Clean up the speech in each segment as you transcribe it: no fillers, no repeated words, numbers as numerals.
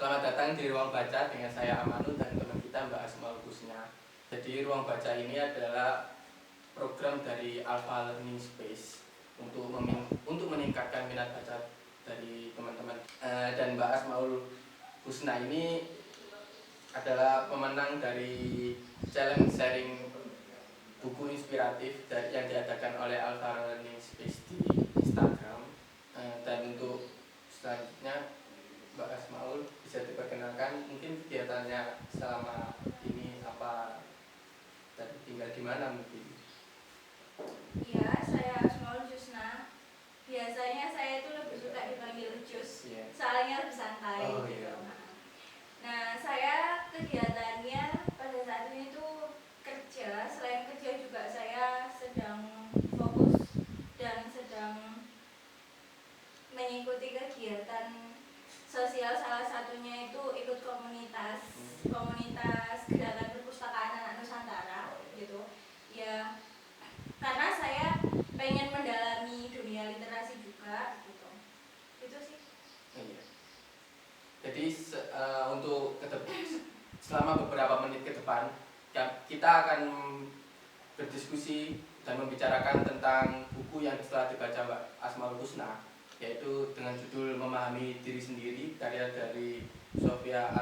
Selamat datang di Ruang Baca dengan saya Amanul dan teman kita Mbak Asmaul Husna. Jadi Ruang Baca ini adalah program dari Alpha Learning Space untuk meningkatkan minat baca dari teman-teman. Dan Mbak Asmaul Husna ini adalah pemenang dari challenge sharing buku inspiratif yang diadakan oleh Alpha Learning Space di Instagram. Dan untuk selanjutnya Mbak Asmaul bisa diperkenalkan mungkin kegiatannya selama ini apa dan tinggal di mana mungkin? Iya, saya Asmaul Husna. Biasanya saya itu lebih suka dipanggil Jus, soalnya lebih santai. Oh, gitu. iya. Nah, saya kegiatannya pada saat ini tuh kerja. Selain kerja juga saya sedang fokus dan sedang mengikuti kegiatan sosial, salah satunya itu ikut komunitas gerakan perpustakaan anak Nusantara gitu ya, karena saya pengen mendalami dunia literasi juga gitu. Itu sih. Iya. Jadi untuk selama beberapa menit ke depan kita akan berdiskusi dan membicarakan tentang buku yang telah dibaca Mbak Asmaul Husna, yaitu dengan judul Memahami Diri Sendiri, karya dari Sofia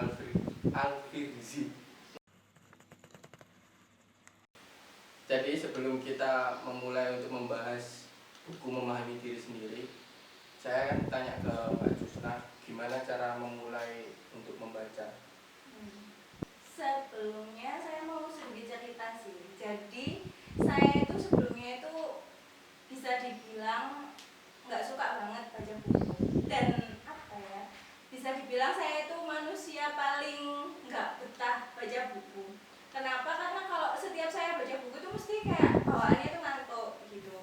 Alfirzi. Jadi sebelum kita memulai untuk membahas buku Memahami Diri Sendiri, saya akan tanya ke Mbak Husna, gimana cara memulai untuk membaca? Sebelumnya saya mau sedikit cerita sih. Jadi saya itu sebelumnya itu bisa dibilang nggak suka banget baca buku, dan apa ya, bisa dibilang saya itu manusia paling nggak betah baca buku. Kenapa? Karena kalau setiap saya baca buku itu mesti kayak bawaannya itu ngantuk gitu.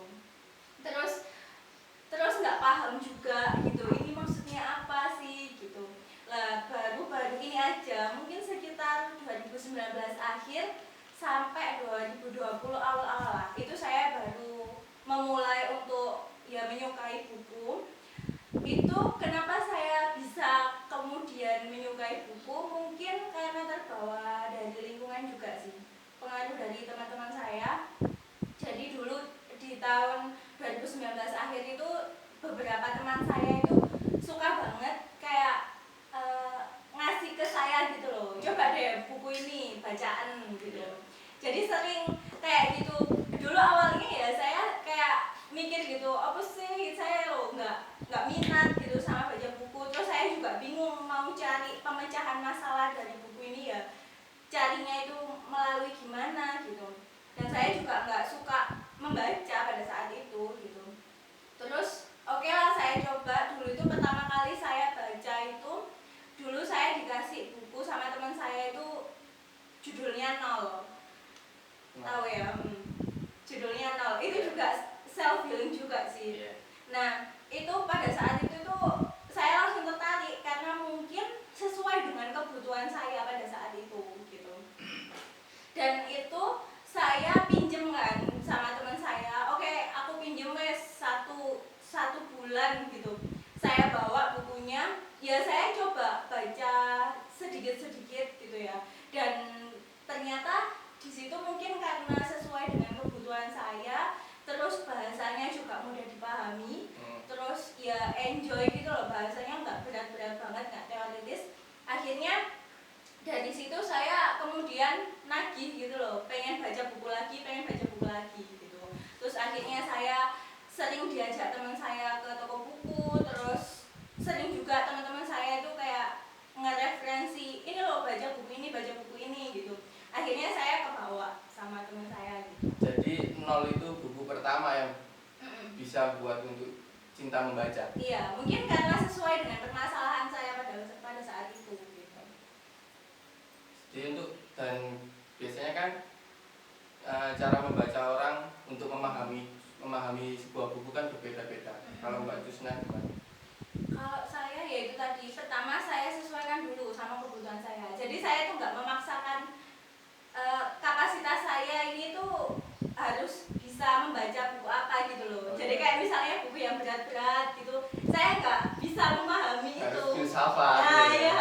Terus nggak paham juga gitu, ini maksudnya apa sih gitu. Lah baru ini aja, mungkin sekitar 2019 akhir sampai 2020 awal-awal lah, itu saya baru memulai untuk ya menyukai buku. Itu kenapa saya bisa kemudian menyukai buku, mungkin karena terbawa dari lingkungan juga sih, pengaruh dari teman-teman saya. Jadi dulu di tahun 2019 akhir itu beberapa teman saya itu suka banget kayak ngasih ke saya gitu loh, coba deh buku ini bacaan gitu. Jadi sering kayak gitu. Dulu awalnya ya saya kayak mikir gitu, apa sih saya loh nggak minat gitu sama baca buku. Terus saya juga bingung mau cari pemecahan masalah dari buku ini ya, carinya itu melalui gimana gitu. Dan saya juga nggak suka membaca pada saat itu gitu. Terus oke lah, saya coba. Dulu itu pertama kali saya baca itu, dulu saya dikasih buku sama teman saya itu judulnya Nol. Tahu ya? Judulnya Nol. Itu juga self healing juga sih. Nah, itu pada saat itu tuh saya langsung tertarik karena mungkin sesuai dengan kebutuhan saya pada saat itu gitu. Dan itu saya pinjem kan sama teman saya. Oke, aku pinjem wes satu bulan gitu. Saya bawa bukunya, ya saya coba baca sedikit-sedikit gitu ya. Dan ternyata di situ mungkin karena sesuai dengan kebutuhan saya, terus bahasanya juga mudah dipahami, terus ya enjoy gitu loh, bahasanya nggak berat-berat banget, nggak teoritis. Akhirnya dari situ saya kemudian nagih gitu loh, pengen baca buku lagi gitu. Terus akhirnya saya sering diajak teman saya ke toko buku, terus sering juga teman-teman saya itu kayak ngereferensi, ini loh baca buku ini gitu. Akhirnya saya kebawa sama teman saya gitu. Jadi Nol itu buku pertama yang bisa buat untuk cinta membaca. Iya, mungkin karena sesuai dengan permasalahan saya pada saat itu gitu. Jadi dan biasanya kan cara membaca orang untuk memahami sebuah buku kan berbeda-beda. Kalau Mbak Husna gimana? Kalau saya ya itu tadi, pertama saya sesuaikan dulu sama kebutuhan saya. Jadi saya tuh nggak memaksakan kapasitas saya ini tuh harus bisa membaca buku apa gitu loh. Jadi kayak misalnya buku yang berat-berat gitu, saya nggak bisa memahami harus itu. filsafat. Nah ya.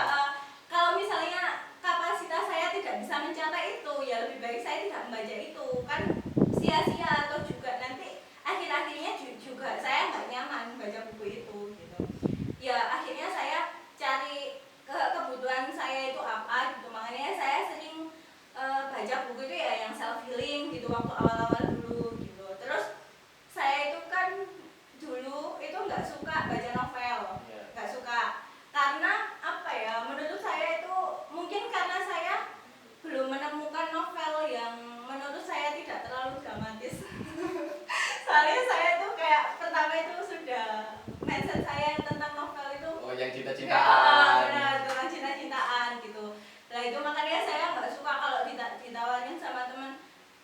yang Ya, cinta-cintaan. benar, tentang cinta-cintaan gitu. Nah itu makanya saya nggak suka kalau ditawarin sama teman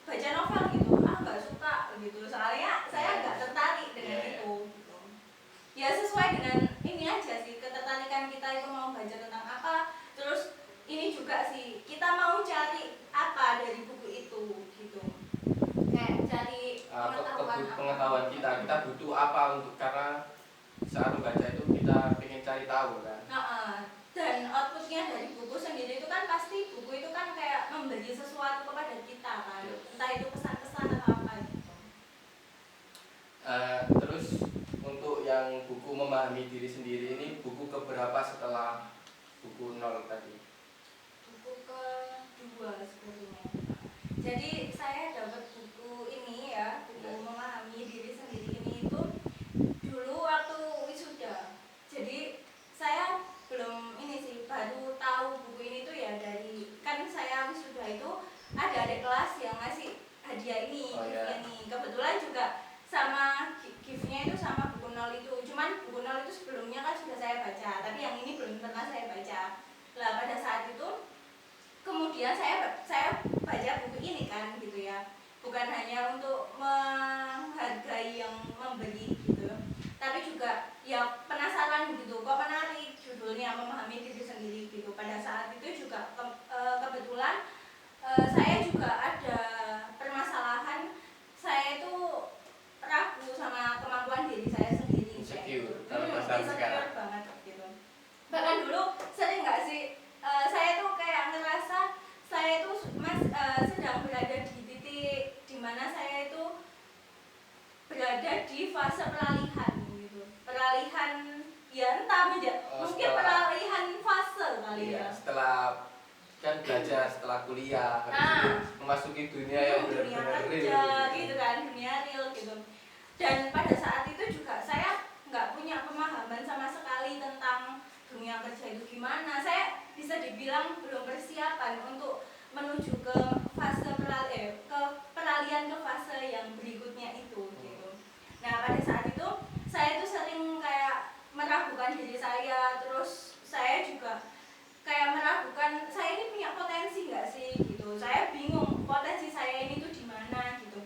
baca novel gitu, nggak suka gitu. Soalnya saya nggak tertarik dengan Iya, iya. itu. Gitu. Ya sesuai dengan ini aja sih, ketertarikan kita itu mau baca tentang apa. Terus ini juga sih, kita mau cari apa dari buku itu gitu. Kayak cari Pengetahuan kita butuh apa untuk, karena saat membaca itu kita ingin cari tahu kan. Dan outputnya dari buku sendiri itu kan pasti buku itu kan kayak memberi sesuatu kepada kita kan, entah itu pesan-pesan atau apa gitu. Terus untuk yang buku memahami diri sendiri ini buku keberapa setelah buku 0 tadi? Buku kedua sebenarnya. Jadi saya dapat buku ini ya, buku memahami diri sendiri ini itu dulu waktu wisuda. Jadi saya belum ini sih, baru tahu buku ini tuh ya dari, kan saya wisuda itu ada adik kelas yang ngasih hadiah ini, ini kebetulan juga sama gift-nya itu sama buku 0 itu. Cuman buku 0 itu sebelumnya kan sudah saya baca, tapi yang ini belum pernah saya baca. Lah pada saat itu kemudian saya baca buku ini kan gitu ya, bukan hanya untuk menghargai yang membeli gitu, tapi juga ya penasaran gitu, kok menarik judulnya memahami diri sendiri gitu. Pada saat itu juga kebetulan saya juga ada permasalahan, saya itu ragu sama kemampuan diri saya sendiri. Insecure, kalau bahasa sekarang. Banget gitu. Bahkan dulu sering nggak sih, saya tuh kayak ngerasa saya itu sedang berada di titik dimana saya itu berada di fase peralihan gitu. Peralihan ya entah mungkin peralihan fase kali ya. Setelah kan belajar, setelah kuliah, memasuki dunia yang benar-benar real gitu kan, dunia real gitu. Dan pada saat itu juga saya nggak punya pemahaman sama sekali tentang dunia kerja itu gimana. Saya bisa dibilang belum persiapan untuk menuju ke fase peralihan ke fase yang berikutnya itu gitu. Nah pada saat itu saya itu sering kayak meragukan diri saya, terus saya juga kayak meragukan saya ini punya potensi nggak sih gitu. Saya bingung potensi saya ini tuh di mana gitu.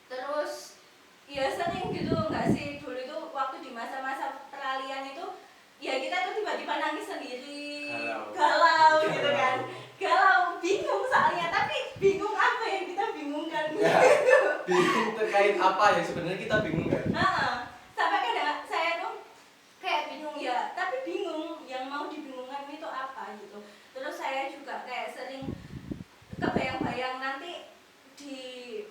Terus ya sering gitu nggak sih, dulu itu waktu di masa-masa peralihan itu ya kita tuh tiba-tiba nangis sendiri, galau gitu kan, galau, bingung soalnya, tapi bingung apa yang kita bingungkan ya, bingung terkait apa yang sebenarnya kita bingung kan. Sampai kadang saya tuh kayak bingung ya, tapi bingung yang mau dibingungkan itu apa gitu. Terus saya juga kayak sering kebayang-bayang nanti di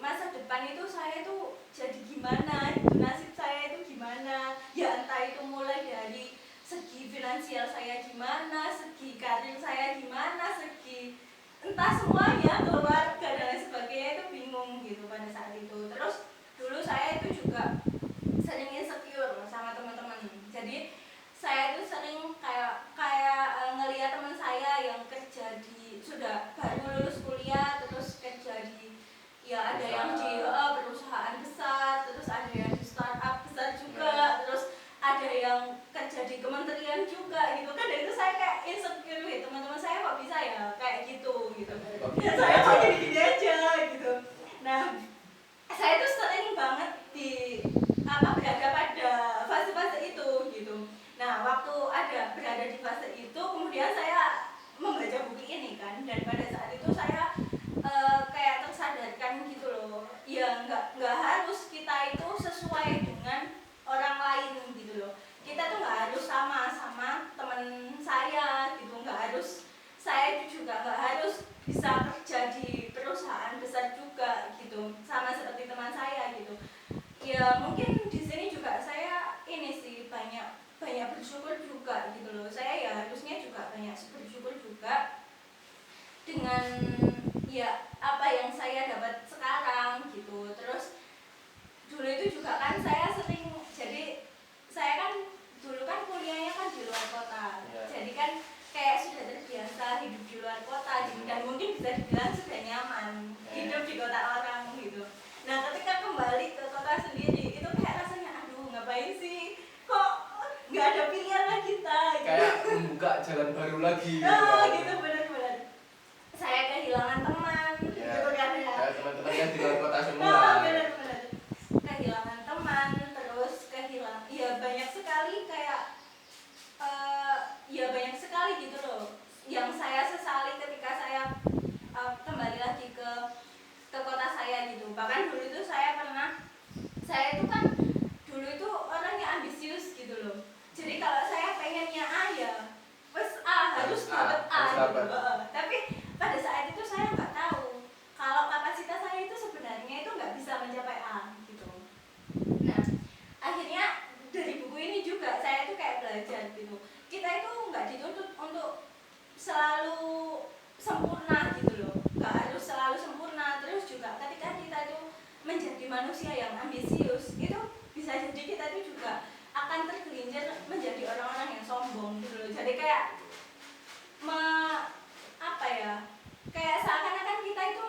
masa depan itu saya tuh jadi gimana gitu, nasib saya itu gimana ya, entah itu mulai dari segi finansial saya gimana, segi karir saya gimana, segi entah semuanya, keluarga dan lain sebagainya, itu bingung gitu pada saat itu. Terus dulu saya itu juga sering insecure sama teman-teman. Jadi saya itu sering kayak ngelihat teman saya yang kerja di, sudah baru lulus kuliah terus kerja di, ya ada yang di perusahaan besar, terus ada yang di startup besar juga, terus ada yang kerja di kementerian juga gitu kan. Dan itu saya kayak insecure gitu, teman-teman saya kok bisa ya kayak gitu ya, saya kok jadi gini aja gitu. Nah saya tuh sering banget berada pada fase-fase itu gitu. Nah waktu berada di fase itu, kemudian saya membaca buku ini kan, dan pada saat itu saya kayak tersadarkan gitu loh, ya nggak harus kita itu sesuai dengan orang lain gitu loh. Kita tuh nggak harus sama teman saya gitu, nggak harus, saya juga nggak harus bisa kerja di perusahaan besar juga gitu sama seperti teman saya gitu. Ya mungkin di sini juga saya ini sih banyak bersyukur juga gitu loh. Saya ya harusnya juga banyak bersyukur juga dengan ya apa yang saya dapat sekarang gitu. Terus dulu itu juga kan saya sering, jadi saya kan dulu kan kuliahnya kan di luar kota, jadi kan kayak sudah terbiasa hidup di luar kota gitu, dan mungkin bisa dibilang sudah nyaman hidup di kota orang gitu. Nah ketika kembali ke kota sendiri itu kayak rasanya aduh ngapain sih, kok nggak ada pilihan lagi kayak membuka jalan baru lagi gitu Oh kan. gitu, benar-benar. Saya kehilangan teman, Ya, gitu kan ya. kayak teman-teman kan di luar kota semua. Oh benar-benar. Kehilangan teman, terus kehilangan, ya banyak sekali kayak, ya banyak sekali gitu loh. Yang saya sesali ketika saya kembali lagi ke kota saya gitu. Bahkan dulu itu saya itu kan dulu itu orangnya ambisius gitu loh. Jadi kalau saya pengennya A ya wes A, harus dapat A gitu. Tapi pada saat itu saya nggak tahu kalau kapasitas saya itu sebenarnya itu nggak bisa mencapai A gitu. Nah akhirnya dari buku ini juga saya itu kayak belajar gitu. Kita itu nggak dituntut untuk selalu sempurna gitu loh, nggak harus selalu sempurna. Terus juga ketika kita itu menjadi manusia yang ambisius, itu bisa jadi kita itu juga akan tergelincir menjadi orang-orang yang sombong gitu loh. Jadi kayak apa ya, kayak seakan-akan kita itu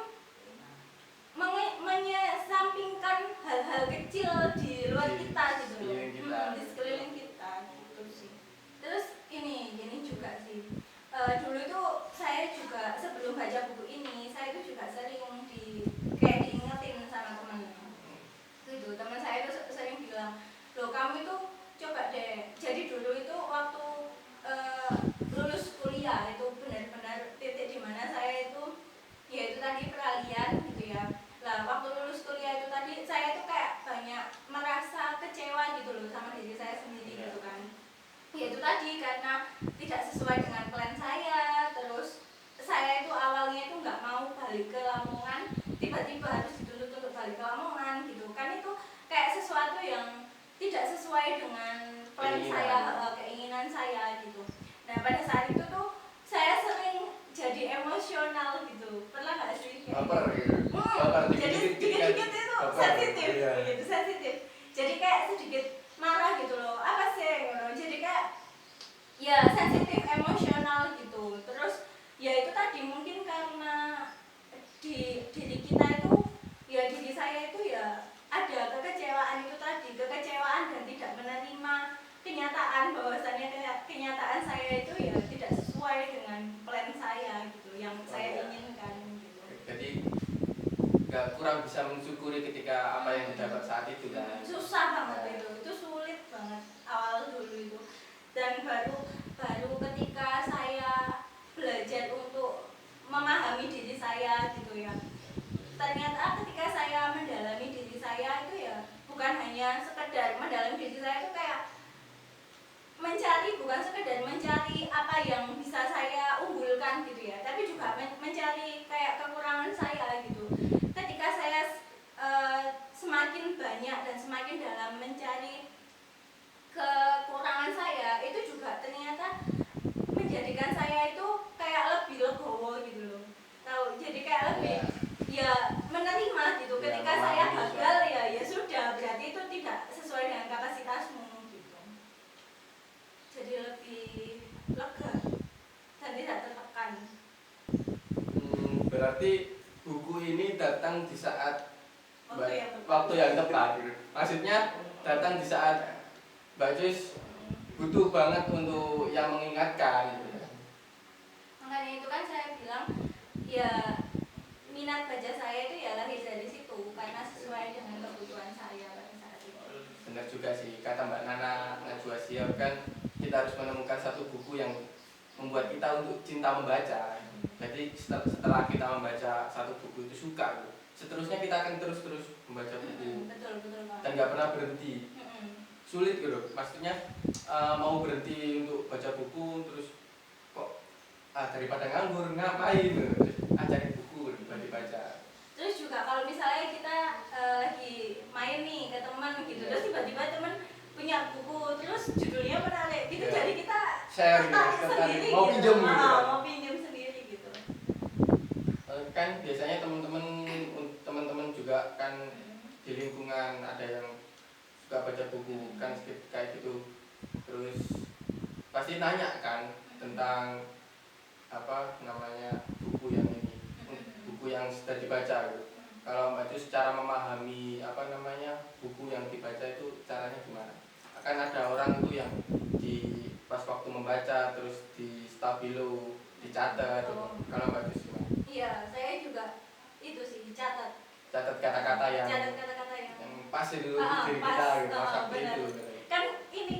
menyesampingkan hal-hal kecil di luar kita gitu loh, di sekeliling kita gitu sih. Terus ini juga sih, dulu itu saya juga sebelum baca buku ini saya itu juga sering kayak diingetin sama teman gitu. Teman saya itu sering bilang, loh kamu itu coba deh, jadi dulu itu waktu lulus kuliah itu benar-benar titik dimana saya itu ya itu tadi peralihan gitu ya. Lah waktu lulus kuliah itu tadi saya itu kayak banyak merasa kecewa gitu loh sama diri saya sendiri gitu kan. Ya itu tadi karena tidak sesuai dengan plan saya. Terus saya itu awalnya itu nggak mau balik ke Lamongan, tiba-tiba harus dituntut untuk balik ke Lamongan gitu kan. Itu kayak sesuatu yang tidak sesuai dengan plan saya, keinginan saya gitu. Nah pada saat itu tuh saya sering jadi emosional gitu. Pernah nggak sih? Baper gitu. Jadi dikit-dikit itu sensitif gitu, sensitif. Jadi kayak sedikit marah gitu loh. Apa sih gitu. Jadi kayak ya sensitif, emosional gitu. Terus ya itu tadi mungkin karena di diri kita itu, ya diri saya itu ya ada kekecewaan itu tadi, kekecewaan dan tidak menerima kenyataan bahwasannya kenyataan saya itu ya tidak sesuai dengan plan saya gitu, yang saya inginkan gitu. Jadi nggak kurang bisa mensyukuri ketika apa yang didapat saat itu kan. Susah banget itu sulit banget awal dulu itu. Dan baru ketika saya belajar untuk memahami diri saya gitu ya, ternyata ketika saya mendalami diri saya itu ya bukan hanya sekedar mendalami diri saya itu kayak bukan sekedar mencari apa yang bisa saya unggulkan gitu ya, tapi juga mencari kayak kekurangan saya gitu. Ketika saya semakin banyak dan semakin dalam mencari kekurangan saya, itu juga ternyata menjadikan saya itu kayak lebih legowo gitu loh. Tahu, jadi kayak lebih ya menerima gitu. Ketika saya gagal ya sudah, berarti itu tidak sesuai dengan kapasitasmu gitu. Jadi lebih lega dan tidak tertekan. Berarti buku ini datang di saat waktu yang tepat. Maksudnya datang di saat Mbak Joyce butuh banget untuk yang mengingatkan gitu ya. Makanya itu kan saya bilang ya minat baca saya itu ya lahir dari situ karena sesuai dengan kebutuhan saya pada saat itu. Benar juga sih kata Mbak Nana Najwa Shihab, kan kita harus menemukan satu buku yang membuat kita untuk cinta membaca. Jadi setelah kita membaca satu buku itu suka, seterusnya kita akan terus membaca buku. Betul Pak. Dan nggak pernah berhenti. Sulit gitu, maksudnya mau berhenti untuk baca buku terus kok daripada nganggur ngapain gitu. Cari buku dibaca. Terus juga kalau misalnya kita lagi main nih ke teman gitu, terus tiba-tiba teman punya buku terus judulnya menarik gitu, jadi kita share sendiri mau gitu. pinjam gitu. Mau pinjam sendiri gitu. Kan biasanya teman-teman juga kan di lingkungan ada yang suka baca buku kan kayak gitu, terus pasti nanya kan tentang apa namanya buku yang ini, buku yang sudah dibaca gitu. Kalau Mbak Jus secara memahami apa namanya buku yang dibaca itu caranya gimana? Akan ada orang itu yang pas waktu membaca, terus di stabilo, dicatat. Oh. Kalau Mbak Jus gimana? Iya, saya juga itu sih dicatat. Catat kata-kata yang pas itu diri pas, kita gitu, seperti benar. itu. Kan ini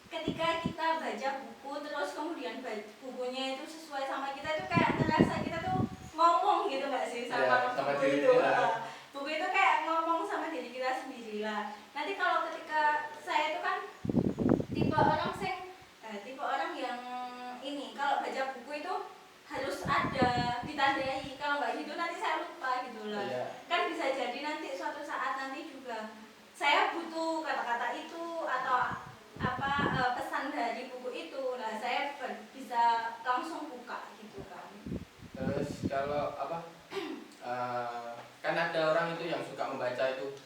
ketika kita baca buku terus kemudian bukunya itu sesuai sama kita itu kayak ngerasa kita tuh ngomong gitu nggak sih sama buku diri itu. kita. Buku itu kayak ngomong sama diri kita sendiri lah. Nanti kalau ketika saya itu kan tipe orang yang ini kalau baca buku itu harus ada ditandai, kalau nggak gitu nanti saya lupa gitu lah. Kan bisa jadi nanti suatu saat nanti juga saya butuh kata-kata itu atau apa pesan dari buku itu, nah saya bisa langsung buka gitu kan. Terus kalau kan ada orang itu yang suka membaca itu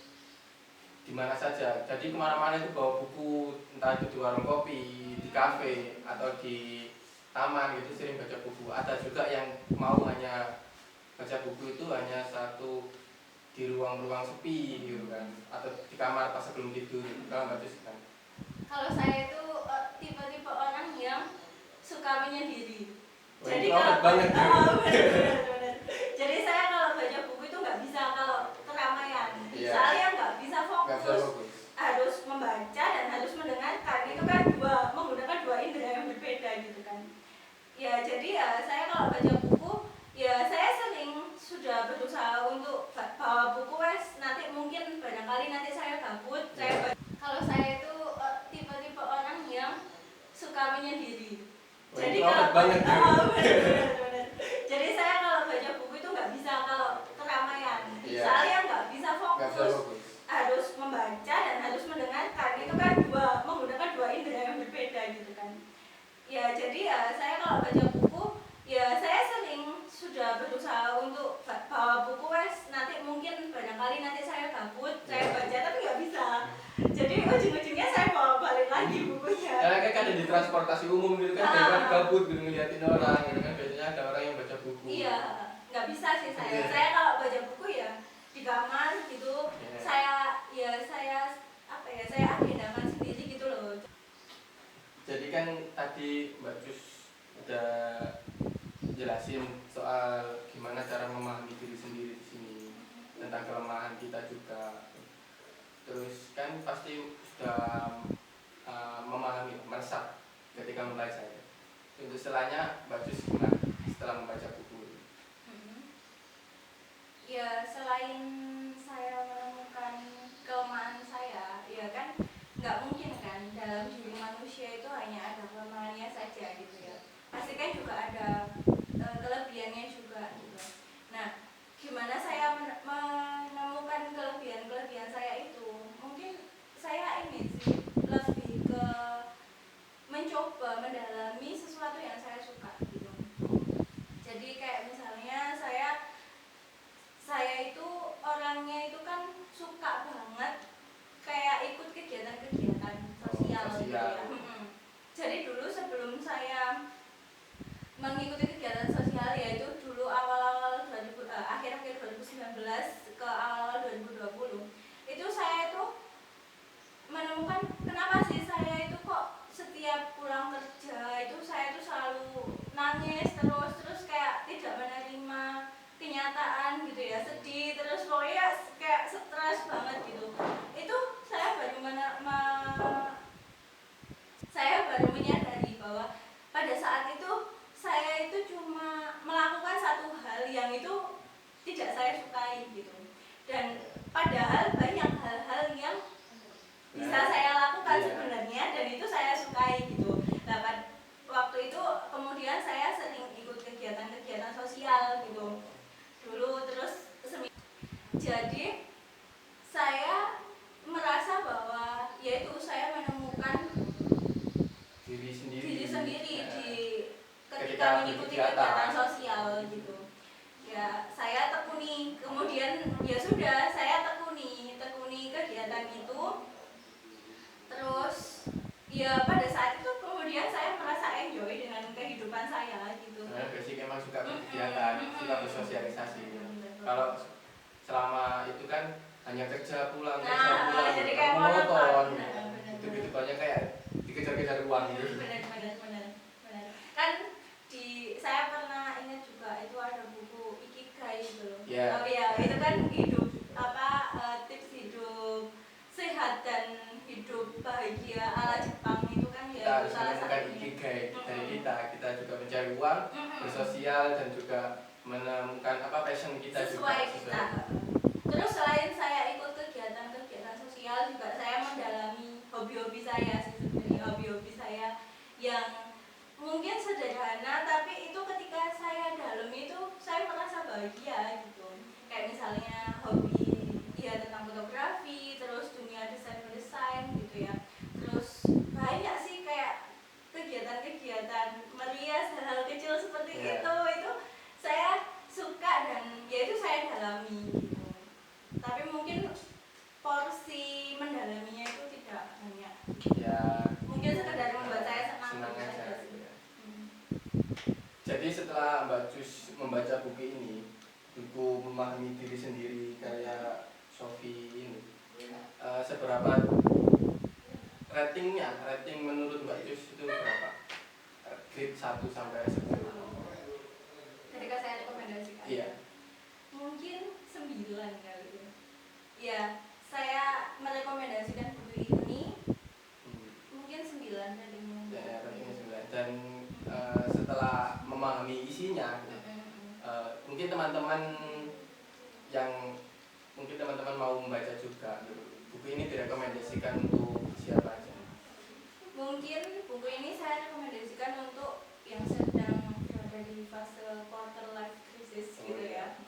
di mana saja, jadi kemana-mana itu bawa buku, entah itu di warung kopi, di kafe atau di taman gitu, sering baca buku. Ada juga yang mau hanya baca buku itu hanya satu di ruang-ruang sepi gitu kan, atau di kamar pas sebelum tidur. Kalau Mbak Jus kan? Kalau saya itu tipe-tipe orang yang suka menyendiri. Oh, jadi kalau banget benar. Jadi saya kalau baca buku itu nggak bisa kalau keramaian. Soalnya nggak bisa fokus. Harus membaca dan harus mendengarkan. Itu kan menggunakan dua indera yang berbeda gitu kan. Ya jadi ya saya kalau baca buku ya saya sering sudah berusaha untuk bawa buku nanti mungkin barangkali nanti saya gabut saya baca. Kalau saya itu tipe-tipe orang yang suka menyendiri. Jadi kalau banget benar. Jadi saya kalau baca buku itu nggak bisa kalau keramaian. Soalnya nggak bisa fokus. Harus membaca dan harus mendengarkan. Itu kan menggunakan dua indera yang berbeda gitu kan. Ya jadi ya saya kalau baca buku ya saya sering sudah berusaha untuk bawa buku nanti mungkin barangkali nanti saya gabut saya baca tapi nggak bisa. Jadi ujung-ujungnya saya bawa balik lagi bukunya. Karena kan ada di transportasi umum gitu kan, jangan gabut gitu ngeliatin orang gitu kan, biasanya ada orang yang baca buku. Iya, nggak bisa sih saya. Saya kalau baca buku ya di kamar gitu. Saya agendakan sendiri gitu loh. Jadi kan tadi Mbak Jus udah jelasin soal gimana cara memahami diri sendiri di sini, tentang kelemahan kita juga. Terus kan pasti sudah memahami, meresap ketika membaca itu. Untuk setelahnya Mbak Jus gimana setelah membaca buku? Ya selain saya menemukan kelemahan saya, ya kan nggak mungkin kan dalam diri manusia itu hanya ada kelemahannya saja gitu ya. Pasti kan juga ada kelebihannya juga gitu. Nah, gimana saya menemukan kelebihan saya itu? Mungkin saya ini sih lebih ke mencoba mendalami sesuatu yang saya suka gitu. Jadi kayak misalnya saya itu orangnya itu kan suka banget kayak ikut kegiatan-kegiatan sosial gitu ya. Jadi dulu sebelum saya mengikuti kegiatan sosial yaitu dulu awal-awal akhir-akhir 2019 ke awal-awal 2020 itu saya itu menemukan kenapa sih saya itu kok setiap pulang kerja itu saya itu selalu nangis terus kayak tidak menerima kenyataan gitu ya, sedih terus pokoknya kayak stres banget gitu. Itu saya baru menyadari bahwa pada saat itu saya itu cuma melakukan satu hal yang itu tidak saya sukai gitu. Dan padahal banyak hal-hal yang bisa saya lakukan sebenarnya dan itu saya sukai gitu. Nah, waktu itu kemudian saya sering ikut kegiatan-kegiatan sosial gitu. Dulu terus jadi saya merasa bahwa yaitu saya menemukan diri sendiri di ketika mengikuti kegiatan sosial gitu. Ya saya tekuni, kemudian ya sudah saya tekuni kegiatan itu. Terus ya pada saat itu kemudian saya merasa enjoy dengan kehidupan saya gitu. Basic emang suka berkegiatan, suka bersosialisasi gitu. Kalau selama itu kan hanya kerja pulang jadi kayak monoton. gitu banyak kayak dikejar-kejar uang gitu. Benar. dari kita juga mencari uang, bersosial dan juga menemukan passion kita sesuai juga kita. Terus selain saya ikut kegiatan-kegiatan sosial juga saya mendalami hobi-hobi saya sih sebenarnya, hobi-hobi saya yang mungkin sederhana tapi itu ketika saya dalam itu saya merasa bahagia gitu. Kayak misalnya hobi ya tentang fotografi, terus dunia desain gitu ya. Terus banyak sih kayak kegiatan-kegiatan merias hal-hal kecil seperti itu saya suka dan ya itu saya dalami gitu. Tapi mungkin porsi mendalaminya itu tidak banyak. Ya. Mungkin sekedar membuat saya Senang gitu aja. sih. Gitu ya. Jadi setelah Mbak Jus membaca buku ini, buku memahami diri sendiri karya Sophie ini, seberapa rating menurut Mbak Jus itu berapa? Grade 1 sampai 10. Ketika saya rekomendasikan. Iya. Mungkin 9 kali ya. Ya, saya merekomendasikan buku ini mungkin 9 ratingnya. Ya, ratingnya 9. Dan setelah memahami isinya, mungkin teman-teman mau membaca juga. Buku ini direkomendasikan untuk siapa aja? Mungkin buku ini saya rekomendasikan untuk yang sedang berada di fase quarter life crisis gitu ya.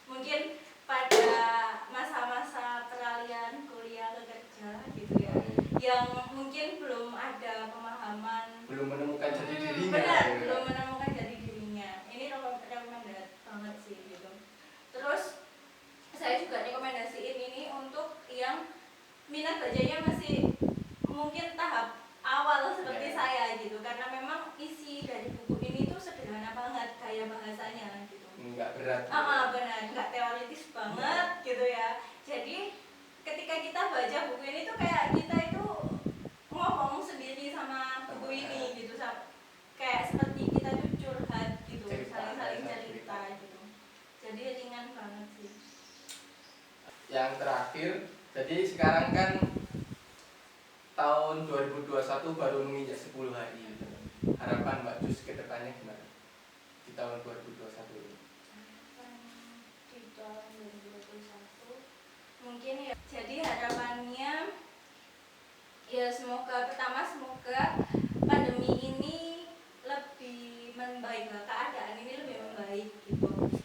Mungkin pada masa-masa peralihan kuliah ke kerja gitu ya, yang mungkin belum ada pemahaman, belum menemukan jati dirinya. Benar, belum menemukan jati dirinya. Ini rekomendasi banget sih gitu. Terus saya juga rekomendasiin ini untuk yang minat bacanya masih mungkin tahap awal seperti saya gitu, karena memang isi dari buku ini tuh sederhana banget gaya bahasanya gitu. Enggak berat. Benar, enggak teoritis banget gitu ya. Jadi ketika kita baca buku ini tuh kayak kita itu ngomong sendiri sama buku ini gitu, kayak seperti kita tuh curhat gitu, saling cerita gitu. Jadi ringan banget sih. Yang terakhir, jadi sekarang kan tahun 2021 baru menginjak 10 hari. Harapan Mbak Jus ke depannya gimana? Di tahun 2021 ini. Di tahun 2021 mungkin ya, jadi harapannya ya semoga pandemi ini lebih membaik lah, keadaan ini lebih membaik gitu. Lebih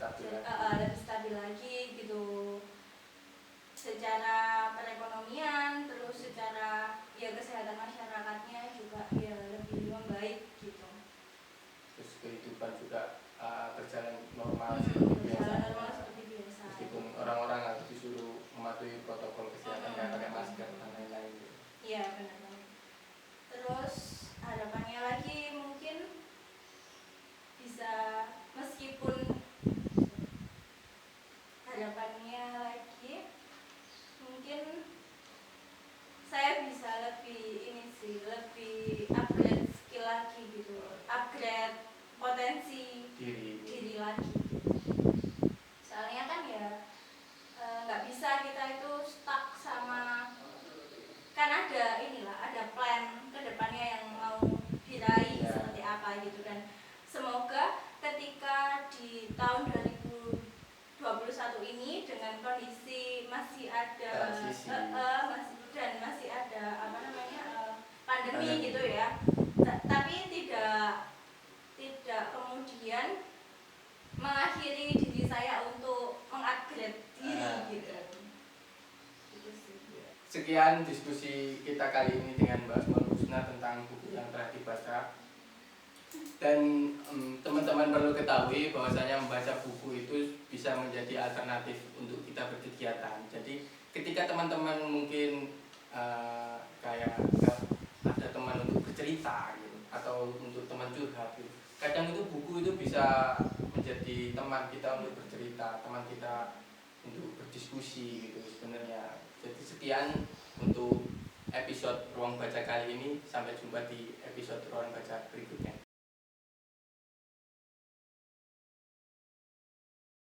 stabil lagi gitu, secara perekonomian, terus secara ya kesehatan masyarakatnya juga ya lebih membaik gitu. Terus kehidupan juga berjalan normal seperti biasa. Meskipun orang-orang harus disuruh mematuhi protokol kesehatan kayak pakai masker dan lain-lain. Iya benar banget. Terus harapannya lagi mungkin bisa, meskipun harapannya lagi mungkin saya bisa lebih upgrade skill lagi gitu, upgrade potensi diri lagi. Soalnya kan ya nggak bisa kita itu stuck sama, kan ada plan kedepannya yang mau diraih seperti apa gitu. Dan semoga ketika di tahun 2021 ini dengan kondisi masih ada masih ada pandemi gitu ya, tapi tidak kemudian mengakhiri diri saya untuk mengupgrade diri gitu. Sekian diskusi kita kali ini dengan Mbak Asmaul Husna tentang buku yang telah dibaca. Dan teman-teman perlu ketahui bahwasanya membaca buku itu bisa menjadi alternatif untuk kita berkegiatan. Jadi ketika teman-teman mungkin kayak ada teman untuk bercerita gitu, atau untuk teman curhat gitu, kadang itu buku itu bisa menjadi teman kita untuk bercerita, teman kita untuk berdiskusi gitu sebenarnya. Jadi sekian untuk episode Ruang Baca kali ini. Sampai jumpa di episode Ruang Baca berikutnya.